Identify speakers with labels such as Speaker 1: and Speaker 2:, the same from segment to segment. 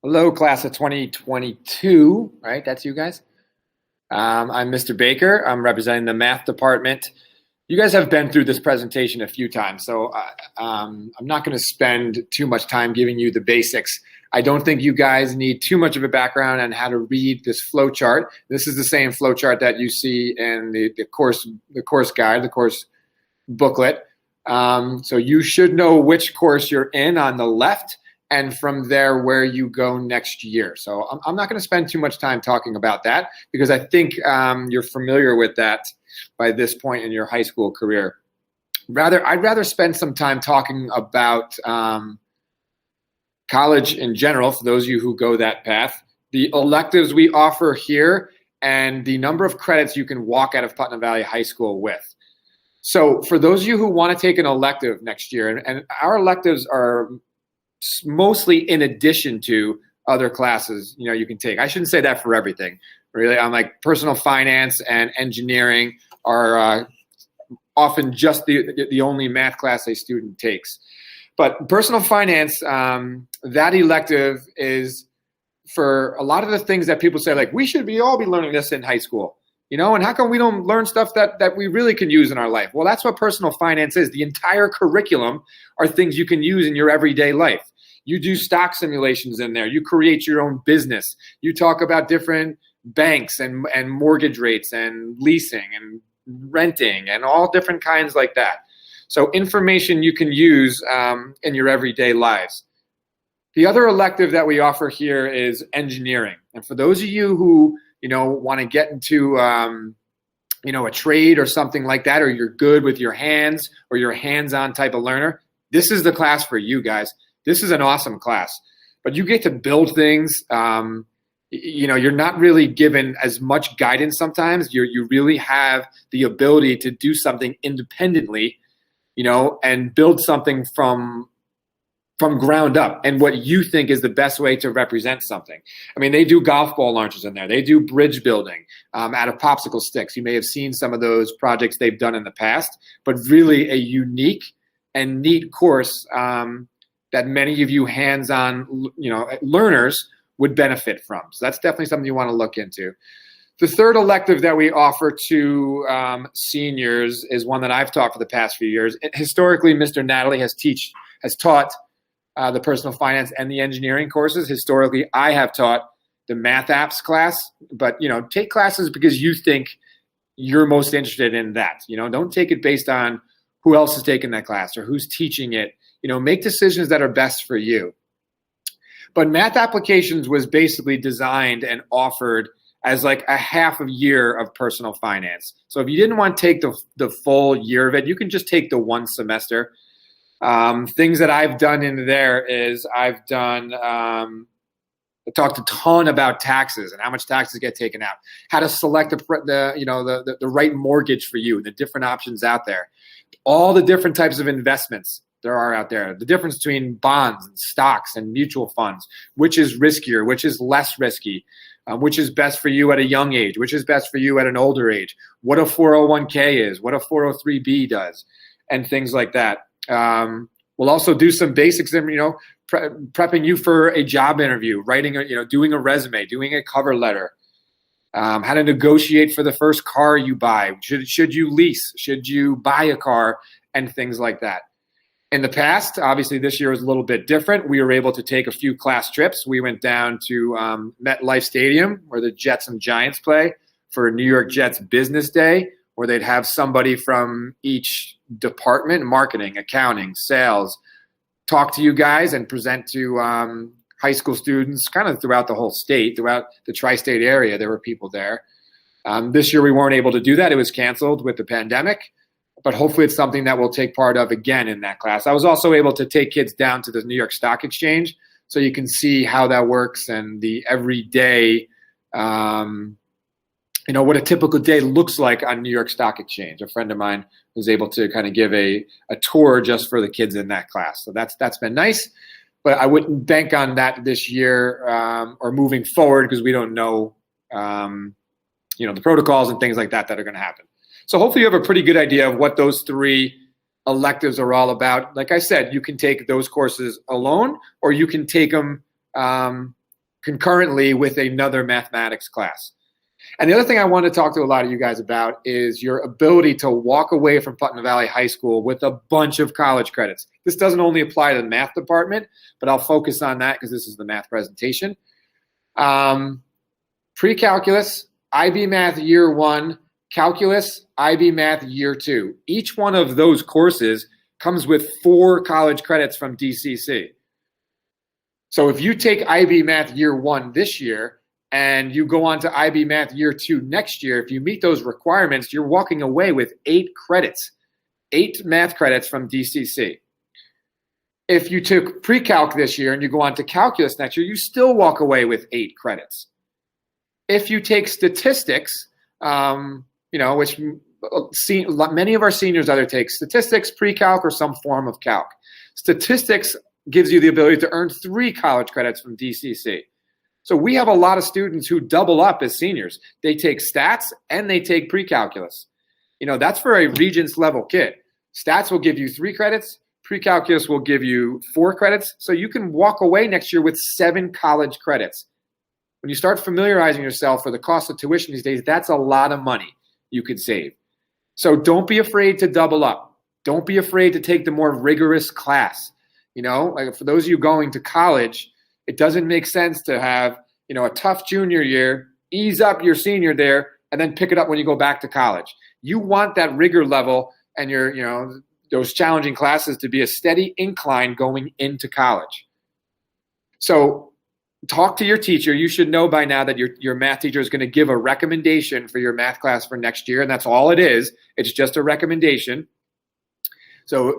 Speaker 1: Hello, class of 2022, right? That's you guys. I'm Mr. Baker. I'm representing the math department. You guys have been through this presentation a few times, so I'm not going to spend too much time giving you the basics. I don't think you guys need too much of a background on how to read this flow chart. This is the same flow chart that you see in the course guide, the course booklet. So you should know which course you're in on the left, and from there where you go next year. So I'm not going to spend too much time talking about that because I think you're familiar with that by this point in your high school career. I'd rather spend some time talking about college in general, for those of you who go that path, the electives we offer here, and the number of credits you can walk out of Putnam Valley High School with. So for those of you who want to take an elective next year, and our electives are mostly in addition to other classes, you can take. I shouldn't say that for everything, really. I'm like personal finance and engineering are often just the only math class a student takes. But personal finance, that elective is for a lot of the things that people say, like, we should all be learning this in high school, and how come we don't learn stuff that we really can use in our life? Well, that's what personal finance is. The entire curriculum are things you can use in your everyday life. You do stock simulations in there. You create your own business. You talk about different banks and mortgage rates and leasing and renting and all different kinds like that. So information you can use in your everyday lives. The other elective that we offer here is engineering. And for those of you who want to get into a trade or something like that, or you're good with your hands or you're a hands-on type of learner, this is the class for you guys. This is an awesome class. But you get to build things. You're not really given as much guidance sometimes. You really have the ability to do something independently, and build something from ground up and what you think is the best way to represent something. I mean, they do golf ball launches in there. They do bridge building out of popsicle sticks. You may have seen some of those projects they've done in the past, but really a unique and neat course that many of you hands-on, learners would benefit from. So that's definitely something you want to look into. The third elective that we offer to seniors is one that I've taught for the past few years. Historically, Mr. Natalie has taught the personal finance and the engineering courses. Historically, I have taught the math apps class, but take classes because you think you're most interested in that. Don't take it based on who else is taking that class or who's teaching it. Make decisions that are best for you. But math applications was basically designed and offered as like a half a year of personal finance. So if you didn't want to take the full year of it, you can just take the one semester. Things that I've done in there is I talked a ton about taxes and how much taxes get taken out, how to select the right mortgage for you, the different options out there, all the different types of investments there are out there, the difference between bonds and stocks and mutual funds, which is riskier, which is less risky, which is best for you at a young age, which is best for you at an older age, what a 401k is, what a 403b does, and things like that. We'll also do some basics in, prepping you for a job interview, writing, doing a resume, doing a cover letter, how to negotiate for the first car you buy. Should you lease? Should you buy a car? And things like that. In the past, obviously this year was a little bit different. We were able to take a few class trips. We went down to MetLife Stadium where the Jets and Giants play for New York Jets Business Day, where they'd have somebody from each department, marketing, accounting, sales, talk to you guys and present to high school students kind of throughout the whole state, throughout the tri-state area. There were people there. This year we weren't able to do that. It was canceled with the pandemic, but hopefully it's something that we'll take part of again in that class. I was also able to take kids down to the New York Stock Exchange so you can see how that works and the everyday what a typical day looks like on New York Stock Exchange. A friend of mine was able to kind of give a tour just for the kids in that class. So that's been nice, but I wouldn't bank on that this year or moving forward because we don't know, the protocols and things like that are going to happen. So hopefully you have a pretty good idea of what those three electives are all about. Like I said, you can take those courses alone or you can take them concurrently with another mathematics class. And the other thing I want to talk to a lot of you guys about is your ability to walk away from Putnam Valley High School with a bunch of college credits. This doesn't only apply to the math department, but I'll focus on that because this is the math presentation. Precalculus, IB Math Year 1, Calculus, IB Math Year 2. Each one of those courses comes with 4 college credits from DCC. So if you take IB Math Year 1 this year and you go on to IB Math Year 2 next year, if you meet those requirements, you're walking away with 8 credits, 8 math credits from DCC. If you took pre-calc this year and you go on to calculus next year, you still walk away with 8 credits. If you take statistics, which many of our seniors either take statistics, pre-calc, or some form of calc. Statistics gives you the ability to earn 3 college credits from DCC. So we have a lot of students who double up as seniors. They take stats and they take pre-calculus. That's for a Regents level kid. Stats will give you 3 credits. Pre-calculus will give you 4 credits. So you can walk away next year with 7 college credits. When you start familiarizing yourself for the cost of tuition these days, that's a lot of money you could save. So don't be afraid to double up. Don't be afraid to take the more rigorous class. Like for those of you going to college, it doesn't make sense to have, a tough junior year, ease up your senior there, and then pick it up when you go back to college. You want that rigor level and those challenging classes to be a steady incline going into college. So talk to your teacher. You should know by now that your math teacher is going to give a recommendation for your math class for next year, and that's all it is. It's just a recommendation. So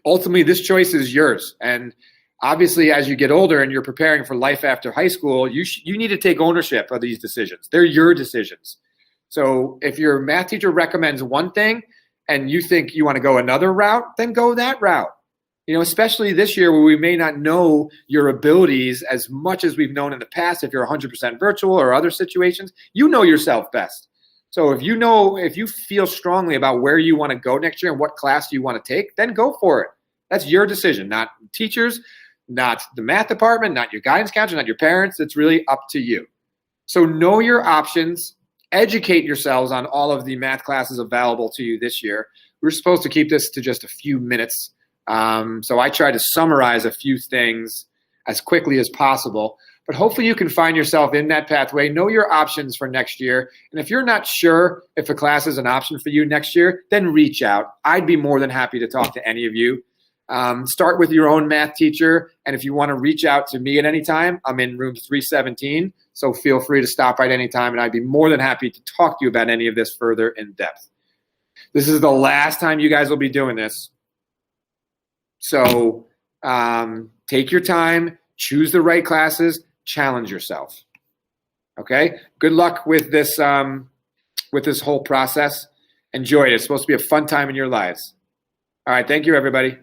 Speaker 1: ultimately this choice is yours. And obviously, as you get older and you're preparing for life after high school, you need to take ownership of these decisions. They're your decisions. So if your math teacher recommends one thing and you think you want to go another route, then go that route. Especially this year where we may not know your abilities as much as we've known in the past. If you're 100% virtual or other situations, you know yourself best. So if you feel strongly about where you want to go next year and what class you want to take, then go for it. That's your decision, not teachers, not the math department, not your guidance counselor, not your parents. It's really up to you. So know your options, educate yourselves on all of the math classes available to you this year. We're supposed to keep this to just a few minutes. So I try to summarize a few things as quickly as possible, but hopefully you can find yourself in that pathway. Know your options for next year. And if you're not sure if a class is an option for you next year, then reach out. I'd be more than happy to talk to any of you. Start with your own math teacher. And if you want to reach out to me at any time, I'm in room 317. So feel free to stop by at any time. And I'd be more than happy to talk to you about any of this further in depth. This is the last time you guys will be doing this. So take your time, choose the right classes, challenge yourself. Okay? Good luck with this whole process. Enjoy it. It's supposed to be a fun time in your lives. All right. Thank you, everybody.